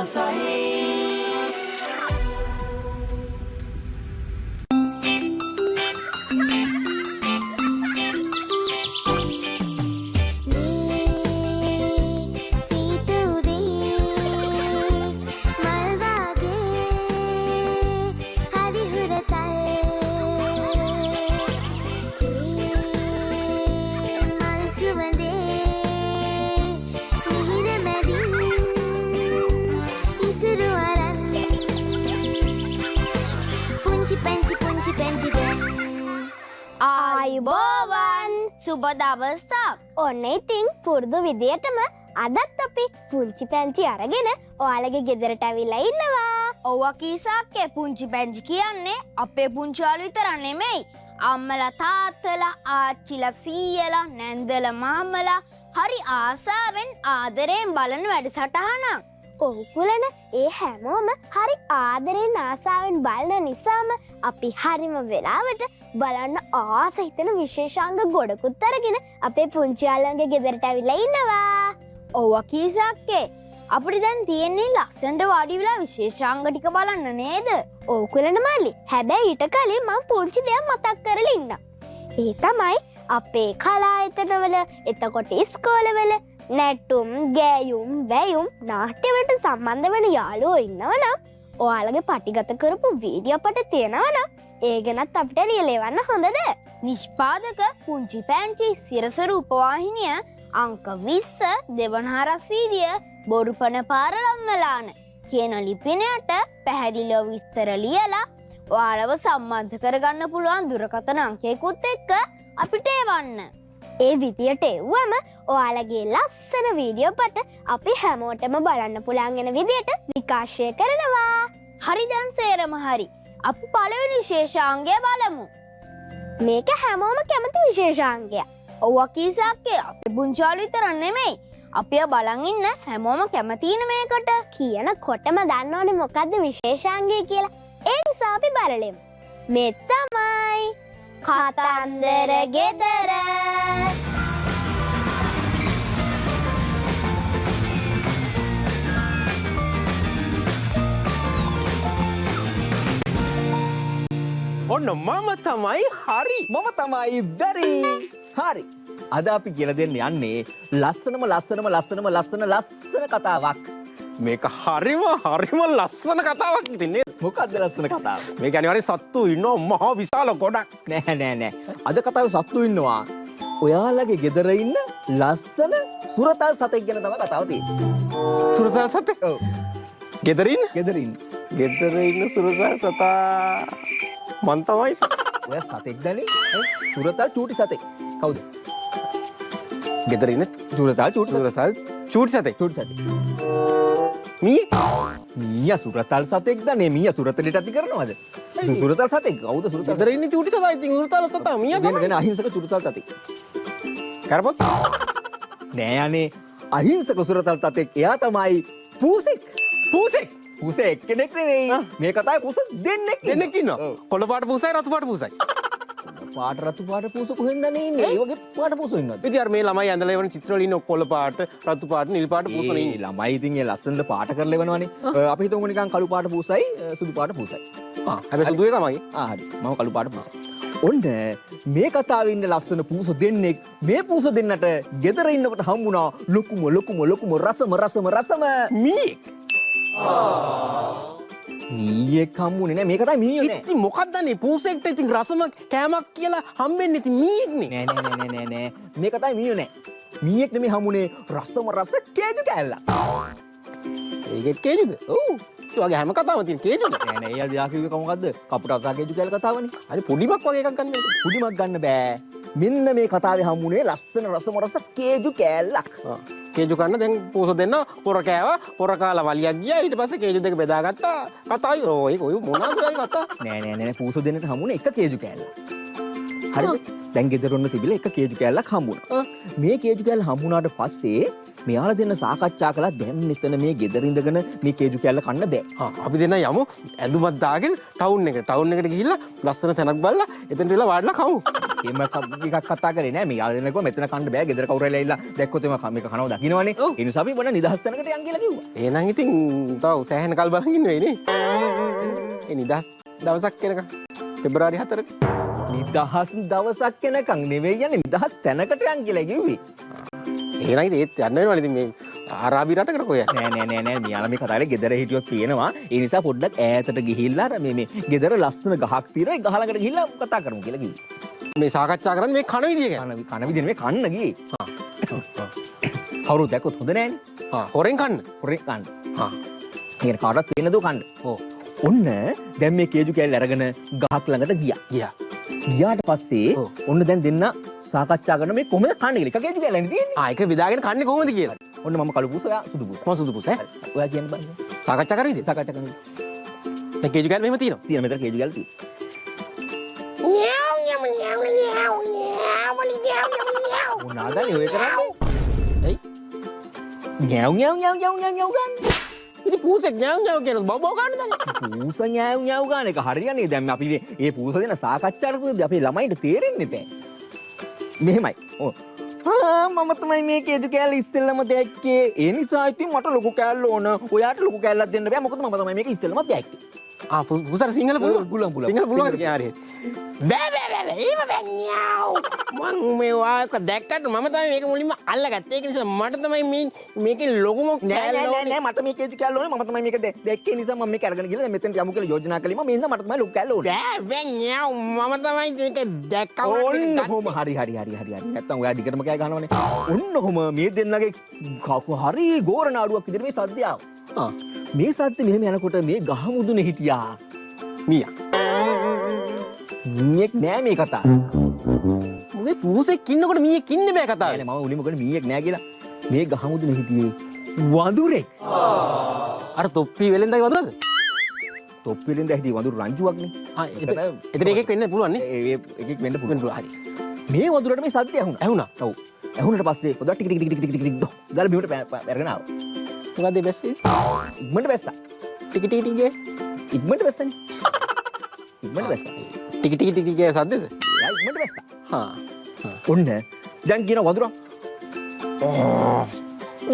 රසයි ආයුබෝවන් සුබ දවසක්. ඔන්න ඉතින් පුරුදු විදියටම අදත් අපි පුංචි පැංචි අරගෙන ඔයාලගේ ගෙදරට ඇවිල්ලා ඉන්නවා. ඔව්ව කීසක්කේ පුංචි පැංචි කියන්නේ අපේ පුංචියාලු විතර නෙමෙයි. අම්මලා තාත්තලා ආච්චිලා සීයලා නැන්දලා මාමලා හරි ආසාවෙන් ආදරයෙන් බලන වැඩසටහනක්. ඔව් කුලන ඒ හැමෝම හරි ආදරෙන් ආසාවෙන් බලන නිසාම අපි හරිම වෙලාවට බලන්න ආස හිතෙන විශේෂාංග ගොඩකුත් අරගෙන අපේ පුංචි යාළුවන්ගේ ගෙදරට ඇවිල්ලා ඉන්නවා. ඔව්ව කීසක්කේ අපිට දැන් තියෙන්නේ ලස්සනට වාඩි වෙලා විශේෂාංග ටික බලන්න නේද? ඔව් කුලන මල්ලි. හැබැයි ඊට කලින් මම පුංචි දෙයක් මතක් කරලා ඉන්නම්. ඒ තමයි අපේ කලායතනවල එතකොට ඉස්කෝලවල නැටුම් ගෑයුම් වැයුම් නාට්‍යවලට සම්බන්ධ වෙන යාළුවෝ ඉන්නවනම් ඔයාලගේ පටිගත කරපු වීඩියෝ පට තියෙනවනම් ඒ ගැනත් අපිට ලියලෙවන්න හොඳද? නිෂ්පාදක පුංචි පැංචි සිරස රූපවාහිනිය අංක 20 දෙවනහර සීරිය බොරුපන පාරලම්මලාන කියන ලිපිනයට පැහැදිලිව විස්තර ලියලා ඔයාලව සම්බන්ධ කරගන්න පුළුවන් දුරකථන අංකයකුත් එක්ක අපිට එවන්න. ඒ විදියට එව්වම ඔයාලගේ ලස්සන වීඩියෝ පට අපි හැමෝටම බලන්න පුළුවන් වෙන විදියට විකාශය කරනවා. හරි දැන් සේරම හරි. අපි පළවෙනි විශේෂාංගය බලමු. මේක හැමෝම කැමති විශේෂාංගයක්. ඔව්ව කීසක්කේ අපේ පුංචියාලු විතර නෙමෙයි. අපි බලන් ඉන්න හැමෝම කැමතින මේකට. කියනකොටම දන්නවනේ මොකද්ද විශේෂාංගය කියලා. ඒ නිසා අපි බලලෙමු. මේ තමයි කතන්දර ගෙදර. ඔන්න මම තමයි හරි මම තමයි බැරි හරි අද අපි කියලා දෙන්න යන්නේ ලස්සන කතාවක්. මේක හරිම ලස්සන කතාවක් ඉතින් නේද? මොකක්ද ලස්සන කතාව? මේක අනිවාර්යෙන් සත්තු ඉන්නවා මහා විශාල ගොඩක්. නෑ. අද කතාවේ සත්තු ඉන්නවා. ඔයාලගේ ගෙදර ඉන්න ලස්සන සුරතල් සතෙක් ගැන තමයි කතාව තියෙන්නේ. සුරතල් සතෙක්? ඔව්. ගෙදර ඉන්න සුරතල් සතා මන් තමයි. ඔය සතෙක් දනේ? සුරතල් චූටි සතෙක්. කවුද? ගෙදර ඉන්න සුරතල් චූටි සතෙක්. මීයා සුරතල් සතෙක් දනේ. මීයා සුරතලට අති කරනවද? සුරතල් සතෙක්. කවුද සුරතල්? ගෙදර ඉන්න චූටි සතා ඉතින් සුරතල් සතා මීයා තමයි. වෙන අහිංසක සුරතල් සතෙක්. කරපොත් නෑ අනේ අහිංසක සුරතල් සතෙක්. එයා තමයි පූසෙක්. පූසෙක් කෙනෙක් නෙවෙයි. මේ කතාවේ පූස දෙන්නෙක් ඉන්නවා. කොළ පාට පූසයි රතු පාට පූසයි. පාට රතු පාට පූස කොහෙන්ද ඉන්නේ? ඒ වගේ පාට පූස ඉන්නවද? ඉතින් අර මේ ළමයි ඇඳලා එවන චිත්‍රවල ඉන්න කොළ පාට රතු පාට නිල් පාට පූස නේ ඉන්නේ. ළමයි ඉතින් ඒ ලස්සනට පාට කරලා එවනවනේ. අපි හිතමු නිකන් කළු පාට පූසයි සුදු පාට පූසයි. හැබැයි සුදු එකමයි. හරි. මම කළු පාට පූසයි. ඔන්න මේ කතාවේ ඉන්න ලස්සන පූස දෙන්නෙක් මේ පූස දෙන්නට ගෙදර ඉන්නකොට හම්බුණා ලොකුම රසම මීයෙක්. මීයෙක් හම්බුනේ නෑ. මේක තමයි මීයෝ නෑ. ඉතින් මොකක්ද අනේ පූසෙක්ට ඉතින් රසම කෑමක් කියලා හම්බෙන්නේ ඉතින් මීයෙක්නේ. නෑ. මේක තමයි මීයෝ නෑ. මීයෙක් නෙමෙයි හම්බුනේ රසම කේජු කෑල්ල. ඒකෙත් කේජුද? ඔව්. ඒ වගේ හැම කතාවම තියෙන කේජුද? නෑ. එයා දිහා කිව්වේ මොකද්ද? කපුට අසා කේජු කෑල්ල කතාවනේ. හරි පොඩිමක් වගේ එකක් ගන්න. පුඩිමක් ගන්න බෑ. මෙන්න මේ කතාවේ හම්බුනේ ලස්සන රසම කේජු කෑල්ලක්. කේජු කන්න දැන් පූස දෙන්න පොර කෑවා පොර කාලා වලියක් ගියා ඊට පස්සේ කේජු දෙක බෙදාගත්තා කතාවයි ඔය මොනවද ඔය කතා නෑ පූස දෙන්නට හම්බුනේ එක කේජු කෑල්ල. හරිද? දැන් ගෙදර ඔන්න තිබිලා එක කේජු කෑල්ලක් හම්බුණා. මේ කේජු කෑල්ල හම්බුණාට පස්සේ මෙයාලා දෙන්න සාකච්ඡා කළා දැන් මෙතන මේ ගෙදර ඉඳගෙන මේ කේජු කෑල්ල කන්න බෑ. අපි දෙන්න යමු ඇඳුමක් දාගෙන ටවුන් එකට ගිහිල්ලා ලස්සන තැනක් බලලා එතනට වෙලා වාඩිලා කමු. එහෙම එකක් කතා කරේ නෑ. මෙයාලා දෙන්න කිව්වා මෙතන කන්න බෑ. ගෙදර කවුරු හරි ඇවිල්ලා දැක්කොත් එම මේක කනවා දකින්නවනේ. ඒ නිසා අපි මොන නිදහස් තැනකට යන් කියලා කිව්වා. එහෙනම් ඉතින් තව සෑහෙන කල් බලන් ඉන්න වෙයි නේ. ඒ නිදහස් දවසක් එනකම් පෙබරවාරි 4ට. නිදහස් දවසක් වෙනකන් නෙවෙයි යන්නේ නිදහස් තැනකට යන් කියලා කිව්වේ. එහෙනම් ඉතින් ඒත් යන්න වෙනවනේ ඉතින් මේ අරාබි රටකට කොහෙද? නෑ මෙයාලා මේ කතාවේ ගෙදර හිටියොත් පේනවා. ඒ නිසා පොඩ්ඩක් ඈතට ගිහිල්ලා අර මේ ගෙදර ලස්සන ගහක් තියෙනවා. ඒ ගහ ළඟට ගිහිල්ලා කතා කරමු කියලා කිව්වා. මේ සාකච්ඡා කරන්නේ මේ කන විදිය ගැන. කන විදිය නෙවෙයි කන්න ගියේ. කවුරුත් දැක්කොත් හොඳ නෑනේ. හොරෙන් කන්න. හොරෙන් කන්න. ඒක කාටවත් පේන්න දෝ කන්න. ඔව්. ඔන්න දැන් මේ කේජු කෑල්ල අරගෙන ගහක් ළඟට ගියා. ගියාට පස්සේ ඔන්න දැන් දෙන්න සාකච්ඡා කරන මේ කොහොමද කන්නේ කියලා. එක කේජු කෑල්ලනේ තියෙන්නේ. ඒක බෙදාගෙන කන්නේ කොහොමද කියලා. ඔන්න මම කළු පූස ඔයා සුදු පූස. මම සුදු පූස ඈ. ඔයා කියන්න බෑ. සාකච්ඡා කරවිද? සාකච්ඡා කරමු. දැන් කේජු කෑල්ල මෙහෙම තියෙනවා. තියෙන මෙතන කේජු කෑල්ල තියෙනවා. මොනවාදනේ ඔය කරන්නේ? එයි. ඤාව් ගන්න. ඉතින් පූසෙක් ඥාව් කියන බබෝ ගන්න දැන්. පූස ඤාව් ගන්න එක හරියන්නේ. දැන් අපි මේ පූස දෙන සාකච්ඡාට පුරුද්ද අපේ ළමයින්ට තේරෙන්නේ නැහැ. මෙහෙමයි. ඔව්. මම තමයි මේ කේජු කෑල්ල ඉස්සෙල්ලම දැක්කේ. ඒ නිසා ඉතින් මට ලොකු කෑල්ල ඕන. ඔයාට ලොකු කෑල්ලක් දෙන්න බෑ. මොකද මම තමයි මේක ඉස්සෙල්ලම දැක්කේ. පූසට සිංහල පුළුවන්. පුළුවන්. සිංහල පුළුවන් හරි. බෑ ඒව බෑන්යාව්. මං මේවා දැක්කට මම තමයි මේක මුලින්ම අල්ලගත්තේ. ඒක නිසා මට තමයි මේකේ ලොකුම නෑ මට මේ කේජු කෑල්ල ඕනේ. මම තමයි මේක දැක්කේ නිසා මම මේක අරගෙන ගිහලා මෙතෙන්ට යමු කියලා යෝජනා කළේ. මම එන්න මට තමයි ලොකු කෑල්ල ඕනේ. බෑන්යාව් මම තමයි මේක දැක්කම ඔන්න කොහොම හරි නැත්තම් ඔයා දිගටම කෑ ගහනවනේ. ඔන්න කොහොම මේ දෙන්නගේ හරි ගෝරනාඩුවක් විදිහට මේ සද්දය ආවා. මේ සද්ද මෙහෙම යනකොට මේ ගහ මුදුනේ හිටියා මීයා. මීයක් නෑ මේ කතාව. මොකද පූසෙක් ඉන්නකොට මීයක් ඉන්න බෑ කතාවේ. නෑ මම උලිම මොකද මීයක් නෑ කියලා. මේ ගහ මුදුනේ හිටියේ වඳුරෙක්. අර තොප්පි වෙලෙන්දයි වඳුරද? තොප්පි වෙලෙන්ද හිටියේ වඳුරු රංචුවක්නේ. එතන එකෙක් වෙන්න පුළුවන් නේ. ඒ එකෙක් වෙන්න පුළුවන්. හරි. මේ වඳුරට මේ සද්දය ඇහුණා. ඔව්. ඇහුණට පස්සේ ඔදා ටික ටික දාලා බිමට අරගෙන ආවා. මොකද බැස්සේ? ඉක්මනට බැස්සා. ටික ඉක්මනට බැස්සනේ. ඉක්මනට බැස්සා. ටික සද්දද? ඉක්මනට බැස්සා. ඔන්න දැන් කියන වඳුරා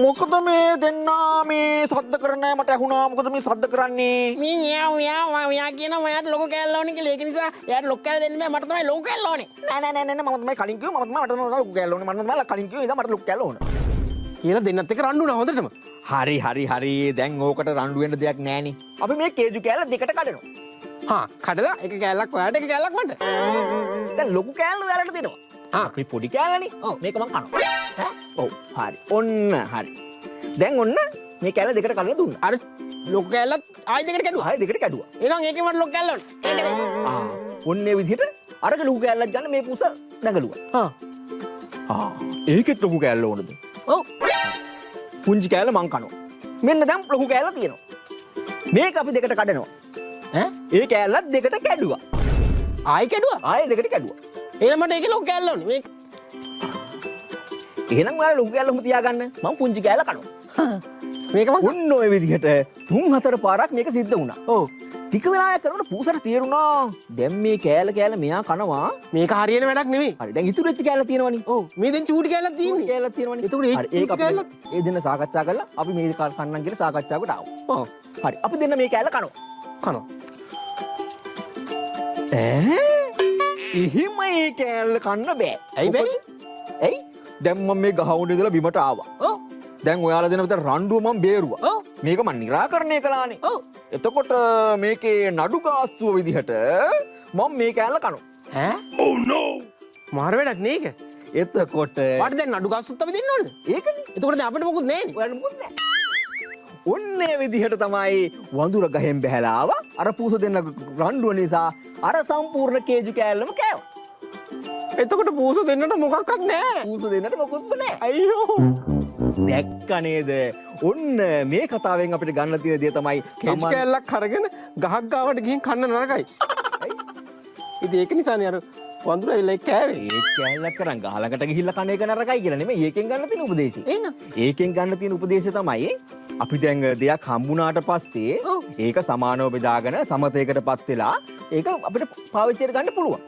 මොකද මේ දෙන්නා මේ සද්ද කරන්නේ මට ඇහුණා. මොකද මේ සද්ද කරන්නේ? මේ යා කියනවා මට ලොකු කෑල්ල ඕනේ කියලා. ඒක නිසා එයාට ලොකු කෑල්ල දෙන්න බෑ. මට තමයි ලොකු කෑල්ල ඕනේ. නෑ මම තමයි කලින් කිව්වා. මම තමයි මට ලොකු කෑල්ල ඕනේ. මම තමයි කලින් කිව්වා. ඉතින් මට ලොකු කෑල්ල ඕනේ. කියලා දෙන්නත් එක රණ්ඩු වුණා හොඳටම. හරි. දැන් ඕකට රණ්ඩු වෙන්න දෙයක් නෑනේ. අපි මේ කේජු කෑල්ල දෙකට කඩනවා. කඩලා එක කෑල්ලක් ඔයාට එක කෑල්ලක් මට. දැන් ලොකු කෑල්ල ඔයාලට දෙනවා. අපි පොඩි කෑල්ලනේ. මේක මං කනවා. ඔව් හරි. ඔන්න හරි. දැන් ඔන්න මේ කෑල්ල දෙකට කඩලා දුන්නා. අර ලොකු කෑල්ලත් ආයි දෙකට කැඩුවා. ආයි දෙකට කැඩුවා. එහෙනම් ඒකේ මට ලොකු කෑල්ල ඕනේ. ඒකද? ඔන්නේ විදිහට අරක ලොකු කෑල්ලක් ගන්න මේ පුස නැගලුවා. ඒකෙත් ලොකු කෑල්ල ඕනද? ඔව්. පුංචි කෑල්ල මං කනවා. මෙන්න දැන් ලොකු කෑල්ල තියෙනවා. මේක අපි දෙකට කඩනවා. ඒ කෑල්ලත් දෙකට කැඩුවා. ආයි කැඩුවා? ආයි දෙකට කැඩුවා. එහෙනම් මට ඒකේ ලොකු කෑල්ල ඕනේ. මේක. එහෙනම් ඔයාලා ලොකු කෑල්ලම තියාගන්න. මං පුංචි කෑල්ල කනවා. මේක මං ඔන්න ඔය විදිහට 3-4 පාරක් මේක සිද්ධ වුණා. ඔව්. ටික වෙලාවක් කරනකොට පූසට තේරුණා දැන් මේ කෑල්ල මෙයා කනවා. මේක හරියන වැඩක් නෙමෙයි. හරි. දැන් ඉතුරු වෙච්ච කෑල්ල තියෙනවනේ. ඔව්. මේ දැන් චූටි කෑල්ලක් තියෙන්නේ. කෑල්ලක් තියෙනවනේ. ඒතකොට ඒක අපි ඒ දෙන්න සාකච්ඡා කරලා අපි මේ කන්නම් කියලා සාකච්ඡාවකට ආවා. ඔව්. හරි. අපි දෙන්න මේ කෑල්ල කනවා. එහෙම ඒ කෑල්ල කන්න බෑ. ඇයි බැරි? ඇයි? දැන් මම මේ ගහ උඩ ඉඳලා බිමට ආවා. ඔව්. දැන් ඔයාලා දෙන විතර රණ්ඩුව මම බේරුවා. ඔව්. මේක මම निराකරණය කළානේ. ඔව්. එතකොට මේකේ නඩු ගාස්තුව විදිහට මම මේ කෑල්ල කනවා. Oh no. මාර වැඩක් නේක. එතකොට වට දැන් නඩු ගාස්තුත් අපි දෙන්න ඕනද? ඒකනේ. එතකොට දැන් අපිට මොකුත් නැහැනේ. ඔයාලට මොකුත් නැහැ. ඔන්නේ විදිහට තමයි වඳුර ගහෙන් බැහැලා ආවා. අර පූස දෙන්න රණ්ඩුව නිසා අර සම්පූර්ණ කේජු කෑල්ලම කෑවා. එතකොට පූස දෙන්නට මොකක්වත් නැහැ. පූස දෙන්නට මොකුත්ම නැහැ. අයියෝ. දැක්ක නේද? ඔන්න මේ කතාවෙන් අපිට ගන්න තියෙන දේ තමයි කේජ් කෑල්ලක් අරගෙන ගහක් ගාවට ගිහින් කන්න නරකයි. ඉතින් ඒක නිසානේ අර වඳුර ඇවිල්ලා ඒක කෑවේ. ඒ කැලලක් කරන් ගහලකට ගිහිල්ලා කණ එක නරකයි කියලා නෙමෙයි. ඒකෙන් ගන්න තියෙන උපදේශය. එහෙනම් ඒකෙන් ගන්න තියෙන උපදේශය තමයි අපි දැන් දෙයක් හම්බුණාට පස්සේ ඒක සමානව බෙදාගෙන සමතයකටපත් වෙලා ඒක අපිට පාවිච්චියට ගන්න පුළුවන්.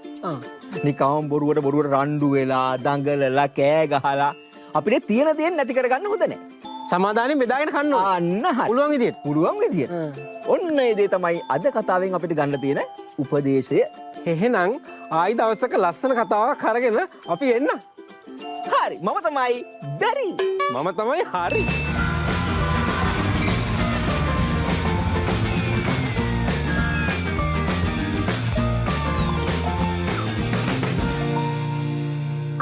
නිකම් බොරුවට රණ්ඩු වෙලා දඟලලා කෑ ගහලා අපිට තියෙන දේ නැති කරගන්න හොඳ නැහැ. සමාදානෙන් බෙදාගෙන කන්න ඕනේ. අන්න හරි. පුළුවන් විදියට. පුළුවන් විදියට. ඔන්න ඒ දේ තමයි අද කතාවෙන් අපිට ගන්න තියෙන උපදේශය. එහෙනම් ආයි දවසක ලස්සන කතාවක් අරගෙන අපි එන්න. හරි. මම තමයි බැරි. මම තමයි හරි.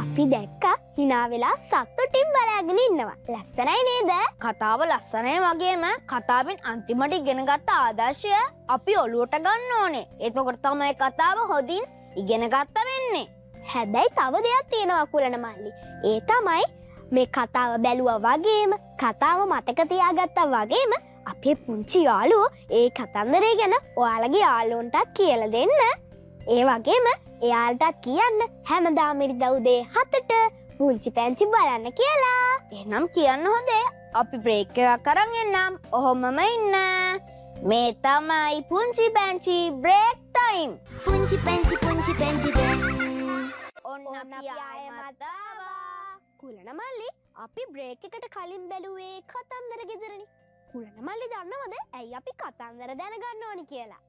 අපි දැක්ක හිනා වෙලා සතුටින් බලාගෙන ඉන්නවා. ලස්සනයි නේද? කතාව ලස්සනයි වගේම කතාවෙන් අන්තිමට ඉගෙන ගත්ත ආදර්ශය අපි ඔලුවට ගන්න ඕනේ. එතකොට තමයි කතාව හොඳින් ඉගෙන ගත්ත වෙන්නේ. හැබැයි තව දෙයක් තියෙනවා කුලන මල්ලි. ඒ තමයි මේ කතාව බැලුවා වගේම කතාව මතක තියාගත්තා වගේම අපේ පුංචි යාළුවෝ ඒ කතන්දරය ගැන ඔයාලගේ යාළුවන්ටත් කියලා දෙන්න. ඒ වගේම එයාලටත් කියන්න හැමදාම ඉරිදා උදේ 7ට පුංචි පැංචි බලන්න කියලා. එහෙනම් කියන්න හොඳේ. අපි බ්‍රේක් එකක් අරන් එන්නම්. ඔහොමම ඉන්න. මේ තමයි පුංචි පැංචි බ්‍රේක් ටයිම්. පුංචි පැංචි දැන් ඔන්න අපි ආයෙමත් ආවා. කුලන මල්ලි අපි බ්‍රේක් එකට කලින් බැලුවේ කතන්දර ගෙදරනේ. කුලන මල්ලි දන්නවද ඇයි අපි කතන්දර දැනගන්න ඕනි කියලා?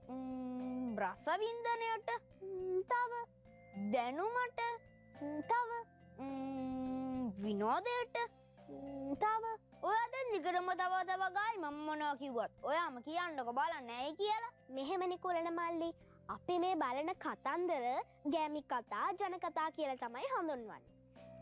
රසවින්දනයට, තව දැනුමට, තව විනෝදයට, තව ඔයා දැන් නිකරම තව ගායි මම මොනවා කිව්වත් ඔයාම කියන්නකො බලන්න ඇයි කියලා. මෙහෙමනේ කුලන මල්ලි අපි මේ බලන කතන්දර ගැමි කතා ජන කතා කියලා තමයි හඳුන්වන්නේ.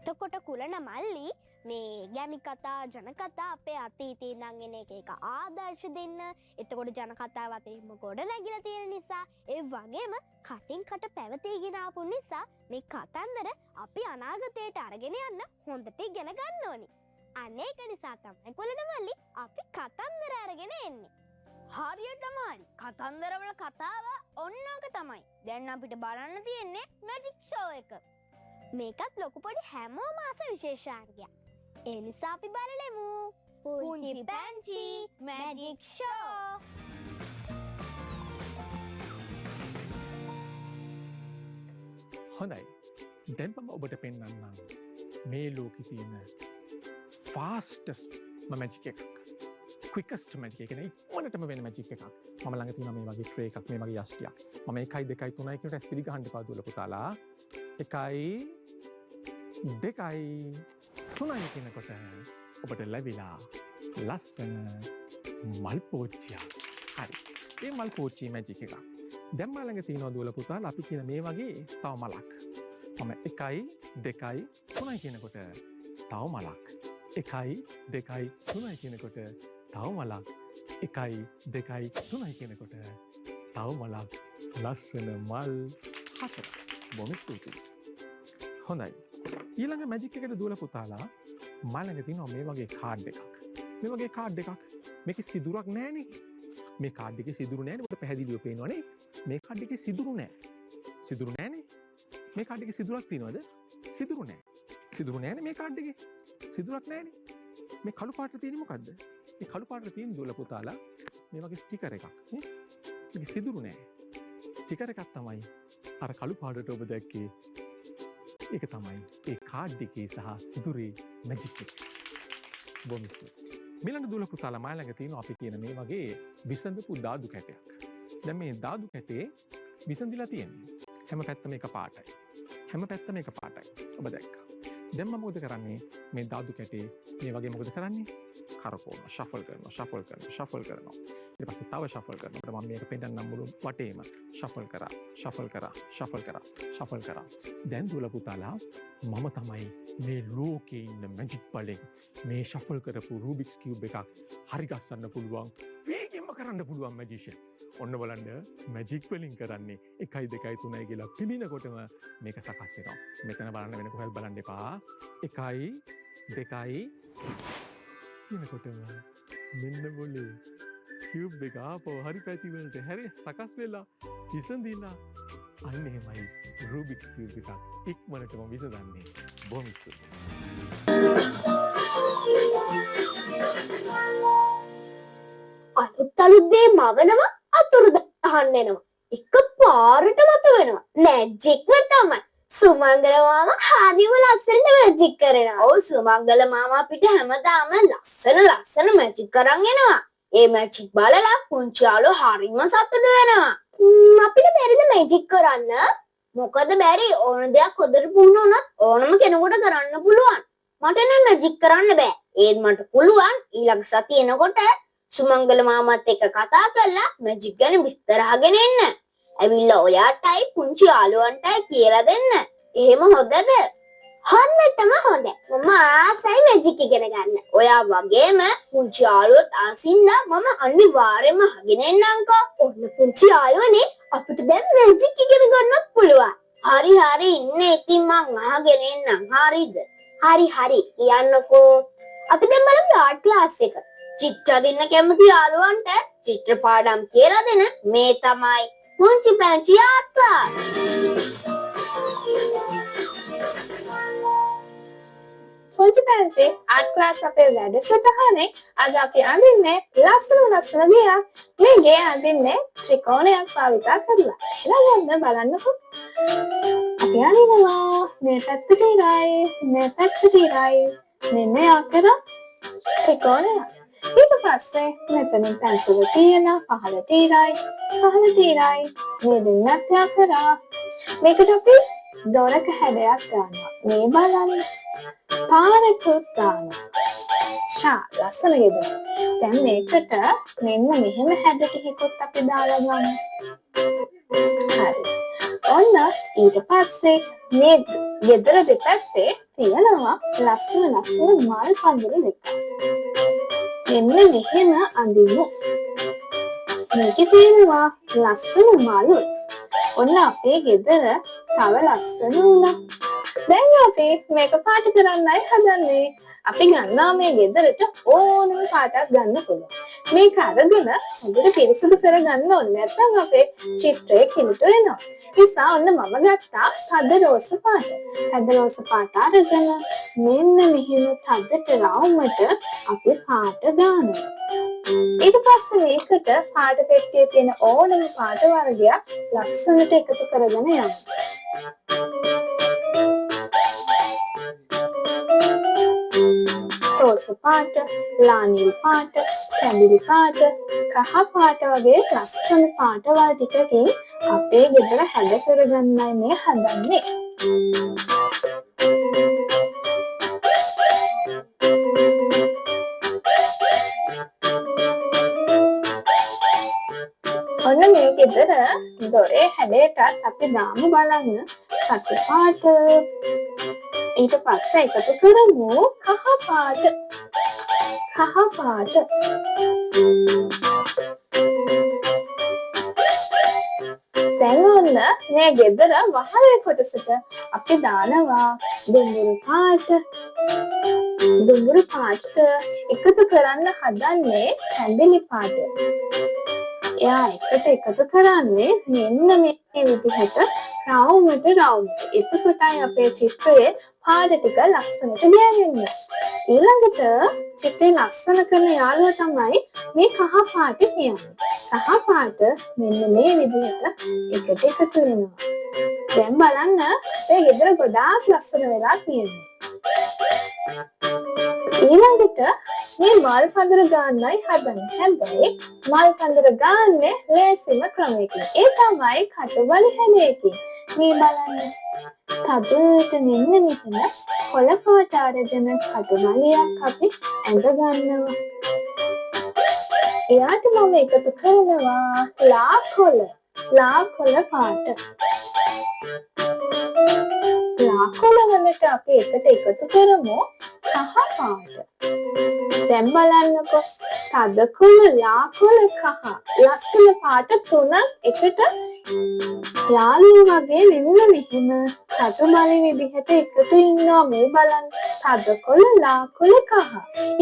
එතකොට කුලන මල්ලි මේ ගැමි කතා ජන කතා අපේ අතීතේ ඉඳන් එන එක ආදර්ශ දෙන්න. එතකොට ජන කතාව අතරින්ම ගොඩ නැගිලා තියෙන නිසා ඒ වගේම කටින් කට පැවතීගෙන ආපු නිසා මේ කතන්දර අපි අනාගතයට අරගෙන යන්න හොඳට ඉගෙන ගන්න ඕනි. අන්න ඒක නිසා තමයි කුලන මල්ලි අපි කතන්දර අරගෙන එන්නේ. හරියටම හරි. කතන්දරවල කතාව ඔන්නක තමයි. දැන් අපිට බලන්න තියෙන්නේ මැජික් ෂෝ එක. මේකත් ලොකු පොඩි හැමෝම ආස විශේෂාංගයක්. ඒ නිසා අපි බලමු. පුංචි පැංචි මැජික් ෂෝ. හොඳයි. දැන් මම ඔබට පෙන්වන්නම් මේ ලෝකේ තියෙන fastest magic එකක්. quickest magic එක. ඉක්මනටම වෙන magic එකක්. මම ළඟ තියෙනවා මේ වගේ tray එකක්, මේ වගේ යෂ්ටියක්. මම 1 2 3 කියනට ඇස් පිළි ගහන්න එපා දුවලා පුතාලා. 1 2 3 කියනකොට ඔබට ලැබිලා ලස්සන මල් පෝච්චියක්. හරි. මේ මල් පෝච්චිය මැජික් එකක්. දැන් මම ළඟ තියෙනවා දුවලා පුතාලා අපි කියන මේ වගේ තව මලක්. මම 1 2 3 කියනකොට තව මලක්. 1 2 3 කියනකොට තව මලක්. 1 2 3 කියනකොට තව මලක්. ලස්සන මල් 4. බොහොම ස්තුතියි. හොඳයි. ඊළඟ මැජික් එකට දුවලා පුතාලා මම ළඟ තියෙනවා මේ වගේ කාඩ් එකක්. මේ වගේ කාඩ් එකක්. මේකේ සිදුරක් නැහැනේ. මේ කාඩ් එකේ සිදුරු නැහැනේ. ඔබට පැහැදිලිව පේනවනේ. මේ කාඩ් එකේ සිදුරු නැහැ. සිදුරු නැහැනේ. මේ කාඩ් එකේ සිදුරක් තියෙනවද? සිදුරු නැහැ. සිදුරු නැහැනේ මේ කාඩ් එකේ. සිදුරක් නැහැනේ. මේ කළු පාට තියෙන්නේ මොකද්ද? මේ කළු පාට තියෙන දුවලා පුතාලා මේ වගේ ස්ටිකර් එකක් නේ. මේක සිදුරු නැහැ. ස්ටිකර් එකක් තමයි අර කළු පාටට ඔබ දැක්කේ. ඒක තමයි ඒ කාඩ් එකේ සහ සිදුරේ මැජික් එක. බොහොම ස්තුතියි. මිලන්න දුවලා පුතාලා මා ළඟ තියෙනවා අපි කියන මේ වගේ විසඳපු දාදු කැටයක්. දැන් මේ දාදු කැටේ විසඳිලා තියෙන්නේ. හැම පැත්තම එක පාටයි. හැම පැත්තම එක පාටයි. ඔබ දැක්කා. දැන් මම මොකද කරන්නේ? මේ දාදු කැටේ මේ වගේ මොකද කරන්නේ? කරකවනවා, ෂෆල් කරනවා, ෂෆල් කරනවා, ෂෆල් කරනවා. ඊට පස්සේ තව ෂෆල් කරනකොට මම මේක පෙන්නන්නම් මුළු වටේම ෂෆල් කරා, ෂෆල් කරා, ෂෆල් කරා, ෂෆල් කරා. දැන් දුවලා පුතාලා මම තමයි මේ ලෝකේ ඉන්න මැජික් බලෙන් මේ ෂෆල් කරපු රූබික්ස් කියුබ් එකක් හරි ගස්සන්න පුළුවන්, වේගෙන්ම කරන්න පුළුවන් මැජිෂියන්. ඔන්න බලන්න මැජික් වලින් කරන්නේ 1 2 3 කියලා පිළිනකොටම මේක සකස් වෙනවා. මෙතන බලන්න වෙන කොහෙවත් බලන්න එපා. 1 2 කියනකොටම මෙන්න બોලේ කියුබ් එක ආපහු හරි පැති වලට හැරි සකස් වෙලා විසඳිලා අන්න එහෙමයි රූබික් කියුබ් එකක් ඉක්මනටම විසඳන්නේ. බොහොම ස්තුතියි. අලුත් දේ මවනවා අතුරුදහන් වෙනවා. එක පාරට මත වෙනවා. මැජික්ම තමයි. සුමංගල මාමා හරිම ලස්සනට මැජික් කරනවා. ඔව් සුමංගල මාමා අපිට හැමදාම ලස්සන මැජික් කරන් එනවා. ඒ මැජික් බලලා පුංචි යාළුවෝ හරිම සතුටු වෙනවා. අපිට බැරිද මැජික් කරන්න? මොකද බැරි ඕන දෙයක් හොදට පුහුණු වුණොත් ඕනම කෙනෙකුට කරන්න පුළුවන්. මට නම් මැජික් කරන්න බෑ. ඒත් මට පුළුවන් ඊළඟ සතිය එනකොට සුමංගල මාමත් එක්ක කතා කරලා මැජික් ගැන විස්තර අහගෙන එන්න. ඇවිල්ලා ඔයාටයි පුංචි යාළුවන්ටයි කියලා දෙන්න. එහෙම හොඳද? හොඳටම හොඳයි. මම ආසයි මැජික් ඉගෙන ගන්න. ඔයා වගේම පුංචි යාළුවොත් ආසින්දා මම අනිවාර්යයෙන්ම අහගෙන එන්නම්කෝ. ඔන්න පුංචි යාළුවනේ අපිට දැන් මැජික් ඉගෙන ගන්නත් පුළුවන්. හරි ඉන්න ඉතින් මං අහගෙන එන්නම්. හරිද? හරි කියන්නකෝ. අපි දැන් බලමු ආර්ට් ක්ලාස් එක. චිත්‍ර දෙන්න කැමති යාළුවන්ට චිත්‍ර පාඩම් කියලා දෙන මේ තමයි පුංචි පැංචි යාත්‍රා. පුංචි පැංචි ආර්ට් ක්ලාස් අපේ වැඩසටහනේ අද අපි අඳින්නේ ලස්සන ගයක්. මේ ගේ අඳින්නේ ත්‍රිකෝණයක් පාවිච්චි කරලා. ළඟට බලන්නකෝ. අපි අඳිනවා මේ පැත්තට ඉරයි, මේ පැත්තට ඉරයි. මෙන්න යකර ත්‍රිකෝණයක්. ඊට පස්සේ මෙතනින් පැන්සල තියෙනවා පහළට ඉරයි, මේ දෙන්නත් යකරා. මේකට අපි දොරක හැඩයක් ගන්නවා. මේ බලන්න. පාරකුත් දානවා. ලස්සන ගෙදර. දැන් මේකට මෙන්න මෙහෙම හැඩ ටිකකුත් අපි දාලා ගමු. හරි. ඔන්න ඊට පස්සේ මේ ගෙදර දෙපැත්තේ තියෙනවා ලස්සන මල් පඳුරු දෙකක්. මෙන්න මෙහෙම අඳිමු. මේකේ තියෙනවා ලස්සන මලුත්. ඔන්න අපේ ගෙදර තව ලස්සන වුණා. දැන් අපි මේක පාට කරන්නයි හදන්නේ. අපි ගන්නවා මේ ගෙදරට ඕනම පාටක් ගන්න පුළුවන්. මේක අරගෙන හොඳට පිරිසිදු කරගන්න ඕනේ. නැත්නම් අපේ චිත්‍රය කිලුට වෙනවා. නිසා ඔන්න මම ගත්තා තද රෝස පාට. තද රෝස පාට අරගෙන මෙන්න මෙහෙම තදට රවුමට අපි පාට දානවා. ඊට පස්සේ මේකට පාට පෙට්ටියේ තියෙන ඕනම පාට වර්ගයක් ලස්සනට එකතු කරගෙන යනවා. රෝස පාට, ලානිල් පාට, කැඳිලි පාට, කහ පාට වගේ ලස්සන පාටවල් ටිකකින් අපේ ගෙදර හැඩ කරගන්නයි මේ හදන්නේ. ඔන්න මේ ගෙදර දොරේ හැඩයටත් අපි දාමු බලන්න සතු පාට. ඊට පස්සේ එකතු කරමු කහ පාට. දැන් ඔන්න මේ ගෙදර වහලේ කොටසට අපි දානවා දුඹුරු පාට. දුඹුරු පාට එකතු කරන්න හදන්නේ කැඳිලි පාට. එයා එකට එකතු කරන්නේ මෙන්න මේ විදිහට රවුමට. එතකොටයි අපේ චිත්‍රයේ පාට ටික ලස්සනට ගෑවෙන්නේ. ඊළඟට චිත්‍රය ලස්සන කරන යාළුවා තමයි මේ කහ පාට කියන්නේ. කහ පාට මෙන්න මේ විදිහට එකට එකතු වෙනවා. දැන් බලන්න මේ ගෙදර ගොඩාක් ලස්සන වෙලා තියෙනවා. ඊළඟට මේ මල් පඳුර ගන්නයි හදන්නේ. හැබැයි මල් පඳුර ගන්නේ ලේසිම ක්‍රමයකින්. ඒ තමයි කටුබලි හැඩයකින්. මේ බලන්න. තදට මෙන්න මෙහෙම කොළ පාට අරගෙන කටුබලියක් අපි ඇඳ ගන්නවා. එයාට මම එකතු කරනවා ලා කොළ පාට. ලා කොළ වලට අපි එකට එකතු කරමු කහ පාට. දැන් බලන්නකෝ තද කොළ, ලා කොළ, කහ ලස්සන පාට තුනක් එකට යාළුවෝ වගේ මෙන්න මෙහෙම කටුබලි විදිහට එකතු ඉන්නවා. මේ බලන්න තද කොළ, ලා කොළ, කහ.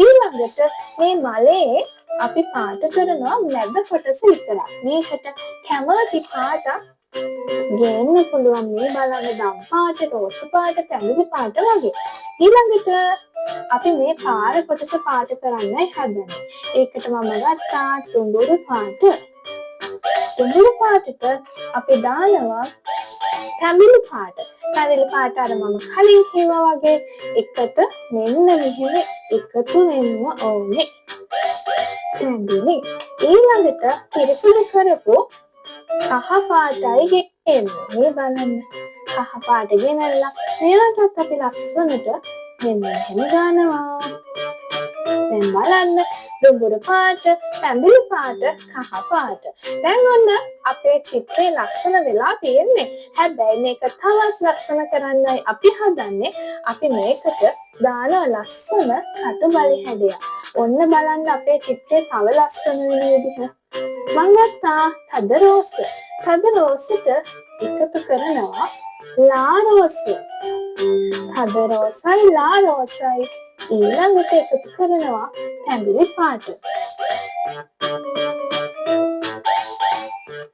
ඊළඟට මේ මලේ අපි පාට කරනවා මැද කොටස විතරක්. මේකට කැමති පාටක් ගේන්න පුළුවන් මේ බලන්න දම් පාට, රෝස පාට, තැඹිලි පාට වගේ. ඊළඟට අපි මේ පාර කොටස පාට කරන්නයි හදන්නේ. ඒකට මම ගත්තා තුඹුරු පාට. තුඹුරු පාටට අපි දානවා තැඹිලි පාට. තැඹිලි පාට අර මම කලින් කිව්වා වගේ එකට මෙන්න මෙහෙම එකතු වෙන්න ඕනේ. තැඹිලි. ඊළඟට පිරිසිදු කරපු කහ පාටයි ගෙන්නේ. මේ බලන්න. කහ පාට ගෙනල්ලා මේකටත් අපි ලස්සනට මෙන්න මෙහෙම දානවා. දැන් බලන්න දුඹුරු පාට, තැඹිලි පාට, කහ පාට. දැන් ඔන්න අපේ චිත්‍රය ලස්සන වෙලා තියෙන්නේ. හැබැයි මේක තවත් ලස්සන කරන්නයි අපි හදන්නේ. අපි මේකට දාන ලස්සන කටුබලි හැඩයක්. ඔන්න බලන්න අපේ චිත්‍රය තව ලස්සන වෙන විදිහ. මං ගත්තා තද රෝස. තද රෝසට එකතු කරනවා ලා රෝස. තද රෝසයි ලා රෝසයි ඊළඟට එකතු කරනවා තැඹිලි පාට.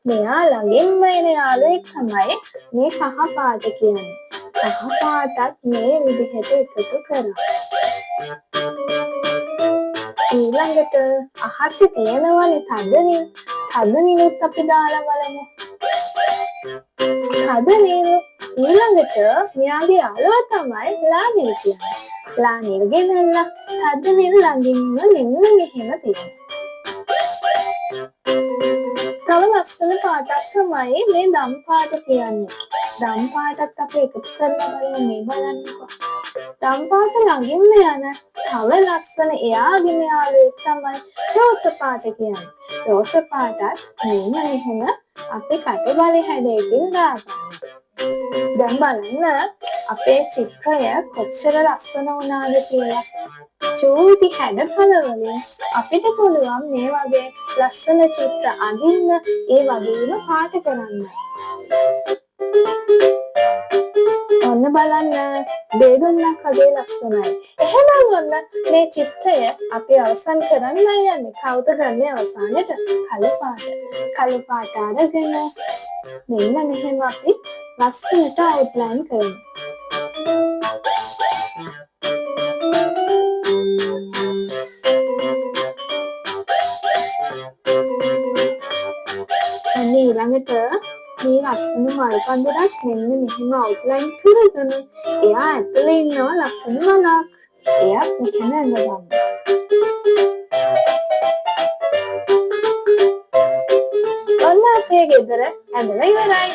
මෙයා ළඟින්ම එන යාළුවෙක් තමයි මේ කහ පාට කියන්නේ. කහ පාටත් මේ විදිහට එකතු කරා. ඊළඟට අහසේ තියෙනවනේ තද නිල්. තද නිලුත් අපි දාලා බලමු. තද නිල් ඊළඟට මෙයාගේ යාළුවා තමයි ලා නිල් කියන්නේ. ලා නිල් ගෙනල්ලා තද නිල් ළඟින්ම මෙන්න මෙහෙම තියෙනවා. තව ලස්සන පාටක් තමයි මේ දම් පාට කියන්නේ. දම් පාටත් අපි එකතු කරලා බලමු. මේ බලන්නකෝ. දම් පාට ළඟින්ම යන තව ලස්සන එයාගෙන යාළුවෙක් තමයි රෝස පාට කියන්නේ. රෝස පාටත් මෙන්න මෙහෙම අපි කටුබලි හැඩයකින් දාගන්නවා. දැන් බලන්න අපේ චිත්‍රය කොච්චර ලස්සන වුණාද කියලා. චූටි හැඩතල වලින් අපිට පුළුවන් මේ වගේ ලස්සන චිත්‍ර අඳින්න, ඒ වගේම පාට කරන්න. ඔන්න බලන්න දෙදුන්නක් වගේ ලස්සනයි. එහෙනම් ඔන්න මේ චිත්‍රය අපි අවසන් කරන්න යන්නේ. කවුද ගන්නේ අවසානයේ? කළු පාට. කළු පාට අරගෙන මෙන්න මෙහෙම අපි ලස්සනට අවුට්ලයින් කරමු. ඊළඟට මේ ලස්සන මල් පඳුරක් මෙන්න මෙහෙම අවුට්ලයින් කරගෙන එයා ඇතුලේ ඉන්නවා ලස්සන මලක්. එයාත් මෙහෙම ඇඳගන්න. ඔන්න අපේ ගෙදර ඇඳලා ඉවරයි.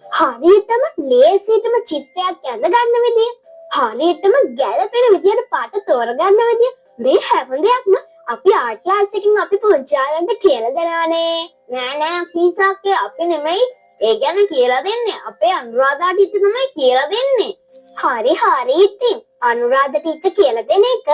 හරියටම ලේසියටම චිත්‍රයක් ඇඳගන්න විදිය, හරියටම ගැළපෙන විදියට පාට තෝරගන්න විදිය, මේ හැම දෙයක්ම අපි ආර්ට් ක්ලාස් එකකින් අපි පුංචාලන්ට කියලා දෙනවානේ. නෑ කීසක්කේ අපි නෙමෙයි ඒ ගැන කියලා දෙන්නේ. අපේ අනුරාධා ටීචර් තමයි කියලා දෙන්නේ. හරි ඉතින් අනුරාධා ටීචර් කියලා දෙන එක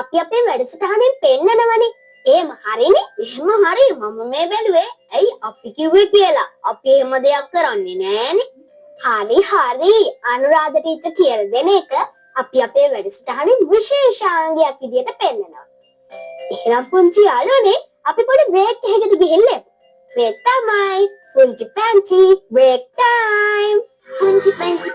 අපි අපේ වැඩසටහනෙන් පෙන්නනවනේ. එහෙම හරිනේ. එහෙම හරි. මම මේ බැලුවේ ඇයි අපි කිව්වේ කියලා. අපි එහෙම දෙයක් කරන්නේ නෑනේ. හරි. අනුරාධා ටීචර් කියලා දෙන එක අපි අපේ වැඩසටහනෙන් විශේෂාංගයක් විදියට පෙන්නනවා. එහෙනම් පුංචි යාළුවනේ අපි පොඩි බ්‍රේක් එකකට ගිහිල්ලා බ්‍රේක් තමයි. පුංචි පැංචි බ්‍රේක් ටයිම්. පුංචි පැංචි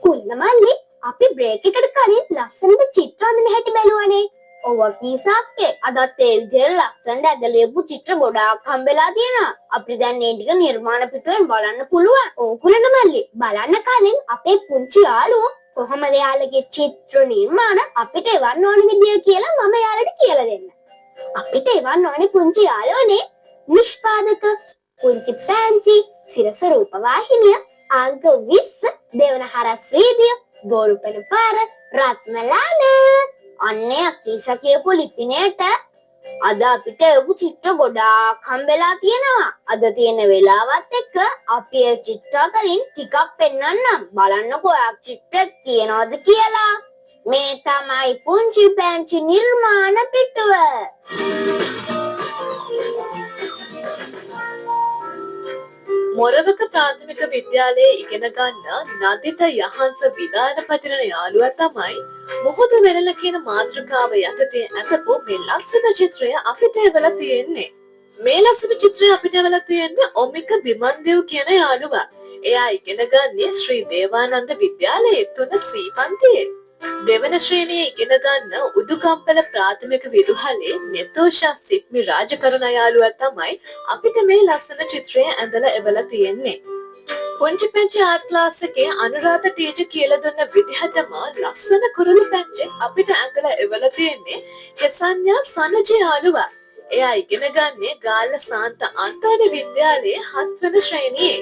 කුල්ලමල්ලි අපි බ්‍රේක් එකට කලින් ලස්සනට චිත්‍ර අඳින හැටි බැලුවානේ. ඔව් කීසක්කේ අදත් ඒ විදිහට ලස්සනට ඇදලියපු චිත්‍ර ගොඩාක් හම්බෙලා තියෙනවා. අපිට දැන් මේ ටික නිර්මාණ පිටුවෙන් බලන්න පුළුවන්. ඔව් කුලනමල්ලි බලන්න කලින් අපේ පුංචි යාළුවෝ කොහොමද යාළුවගේ චිත්‍ර නිර්මාණ අපිට එවන්න ඕන විදිය කියලා මම යාළුවට කියලා දෙන්න. අපිට එවන්න ඕනේ පුංචි යාළුවනේ නිෂ්පාදක පුංචි පැංචි සිරස රූපවාහිනිය අංක 20 දෙවනහර ශ්‍රීදිය බෝරුපෙන පාර රත්මලාන. අන්නේ අකීසා කියපු ලිපිනයට අද අපිට එවපු චිත්‍ර ගොඩාක් හම්බෙලා තියෙනවා. අද තියෙන වෙලාවත් එක්ක අපි ඒ චිත්‍ර අතරින් ටිකක් පෙන්වන්නම්. බලන්නකෝ ඔය චිත්‍ර කියනවාද කියලා. මේ තමයි පුංචි පැංචි නිර්මාණ පිටුව. මොරවක ප්‍රාථමික විද්‍යාලයේ ඉගෙන ගන්න නදිත යහන්ස විදානපතිරණ යාළුවා තමයි මුහුදු වෙරළ කියන මාතෘකාව යටතේ ඇතපු මේ ලස්සන චිත්‍රය අපිට එවලා තියෙන්නේ. මේ ලස්සන චිත්‍රය අපිට එවලා තියෙන්නේ ඔමික බිමන්දෙව් කියන යාළුවා. එයා ඉගෙන ගන්නේ ශ්‍රී දේවානන්ද විද්‍යාලයේ 3C පන්තියේ. දෙවන ශ්‍රේණියේ ඉගෙන ගන්න උඩුකම්පල ප්‍රාථමික විදුහලේ නෙතෝෂා සිත්මි රාජකරණ යාළුවා තමයි අපිට මේ ලස්සන චිත්‍රය ඇඳලා එවලා තියෙන්නේ. පුංචි පැංචි ආර්ට් ක්ලාස් එකේ අනුරාධ ටීචර් කියලා දුන්න විදිහටම ලස්සන කුරුළු පැංචෙක් අපිට ඇඳලා එවලා තියෙන්නේ හෙසන්යා සනජ යාළුවා. එයා ඉගෙන ගන්නේ ගාල්ල සාන්ත අන්තෝනි විද්‍යාලයේ 7 වන ශ්‍රේණියේ.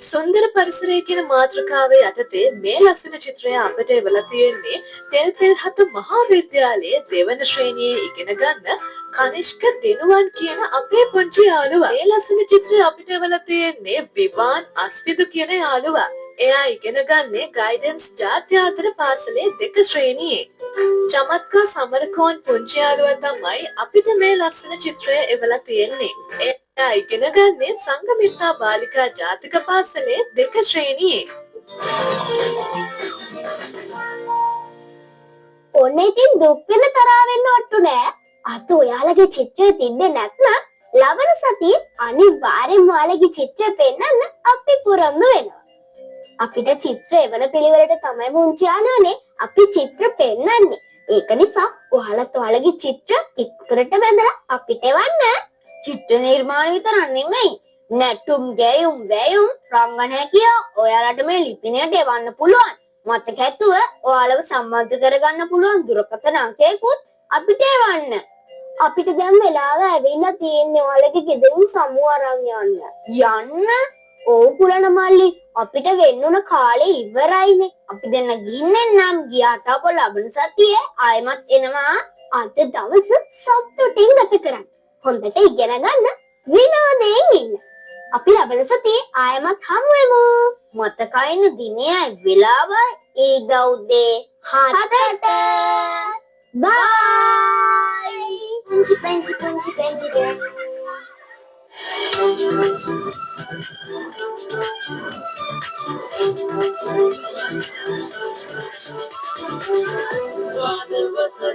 සුන්දර පරිසරය කියන මාතෘකාව යටතේ මේ ලස්සන චිත්‍රය අපට එවලා තියෙන්නේ තෙල්පෙල්හත මහා විද්‍යාලයේ දෙවන ශ්‍රේණියේ ඉගෙන ගන්න කනිෂ්ක දෙනුවන් කියන අපේ පුංචි යාළුවා. මේ ලස්සන චිත්‍රය අපිට එවලා තියෙන්නේ විවාන් අස්විදු කියන යාළුවා. එයා ඉගෙන ගන්නේ ගයිඩන්ස් ජාත්‍යාන්තර පාසලේ 2 ශ්‍රේණියේ. චමත්කා සමරකෝන් පුංචි යාළුවා තමයි අපිට මේ ලස්සන චිත්‍රය එවලා තියෙන්නේ. එයා ඉගෙන ගන්නේ සංගමිත්තා බාලිකා ජාතික පාසලේ 2 ශ්‍රේණියේ. ඔන්න ඉතින් දුක් වෙන තරහ වෙන්න ඔට්ටු නෑ. අත ඔයාලගේ චිත්‍රය තිබ්බේ නැත්නම් ලබන සතියේ අනිවාර්යෙන්ම ඔයාලගේ චිත්‍රය පෙන්වන්න අපි පුරම්ම වෙනවා. අපිට චිත්‍ර එවන පිළිවෙලට තමයි මුංචි යාළුවනේ අපි චිත්‍ර පෙන්වන්නේ. ඒක නිසා ඔයාලත් ඔයාලගේ චිත්‍ර ඉක්කරට බඳලා අපිට එවන්න. චිත්‍ර නිර්මාණ විතරක් නෙමෙයි නැටුම් ගැයුම් වැයුම් රංගන හැකියා ඔයාලට මේ ලිපිනයට එවන්න පුළුවන්. මතක ඇතුව ඔයාලව සම්බන්ධ කරගන්න පුළුවන් දුරකථන අංකයකුත් අපිට එවන්න. අපිට දැන් වෙලාව ඇවිල්ලා තියෙන්නේ ඔයාලගේ ගෙදරින් සමුව අරන් යන්න. යන්න ඕ කුලන මල්ලි අපිට වෙන්නුන කාලේ ඉවරයිනේ. අපි දෙන්න ගින්නෙන් නම් ගියාට අප ලබන සතියේ ආයෙමත් එනවා. අද දවස සතුටින් ගත කරන්න. හොඳට ඉගෙන ගන්න විනෝදයෙන් ඉන්න. අපි ලබන සතියේ ආයෙමත් හමු වෙමු. මතකයින දිනයයි වෙලාවයි ඉරිදා උදේ 7ට. බයි. පුංචි පැංචි One of the